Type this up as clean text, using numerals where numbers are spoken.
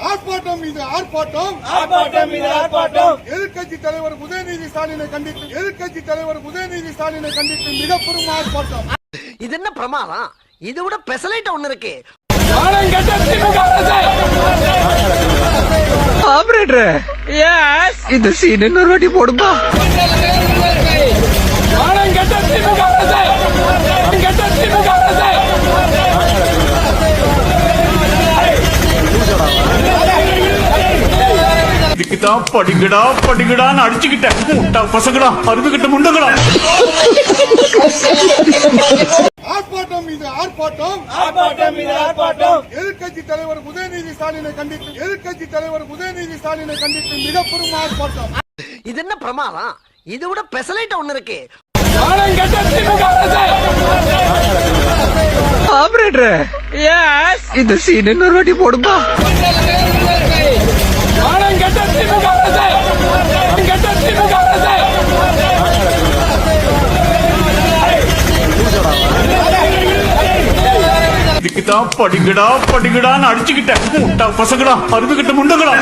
ஆர்ப்பாட்டம் மீது ஆர்ப்பாட்டம், ஆர்ப்பாட்டம் மீது ஆர்ப்பாட்டம். எதிர்க்கட்சி தலைவர் உதயநிதி ஸ்டாலினை கண்டித்து மிகப்பெரும் ஆர்ப்பாட்டம். இது என்ன பிரமாதம்? இது விட பெசலைட் ஒண்ணு இருக்கு. ஆபரேட்டர், எஸ் இந்த சீன் இன்னொரு வாட்டி போடுப்பா. இதுக்குதான் படிக்கடான்னு அடிச்சுக்கிட்டேன். முட்டா பசங்களா, அறுதுகிட்ட முண்டங்களா. ஆர்ப்பாட்டம் மீது ஆர்ப்பாட்டம், ஆர்ப்பாட்டம் மீது ஆர்ப்பாட்டம். எதிர்க்கட்சி தலைவர் உதயநிதி ஸ்டாலினை கண்டித்து மிகப்பெரும் ஆர்ப்பாட்டம். இது என்ன பிரமாதம்? இது விட பெசலைட் ஒண்ணு இருக்கு. ஆபரேட்டர், எஸ் இந்த சீன் இன்னொரு வாட்டி போடுப்பா. இதுக்குதான் படிக்கடான்னு அடிச்சுக்கிட்டேன். முட்டா பசங்களா, அறுதுகிட்ட முண்டங்களா.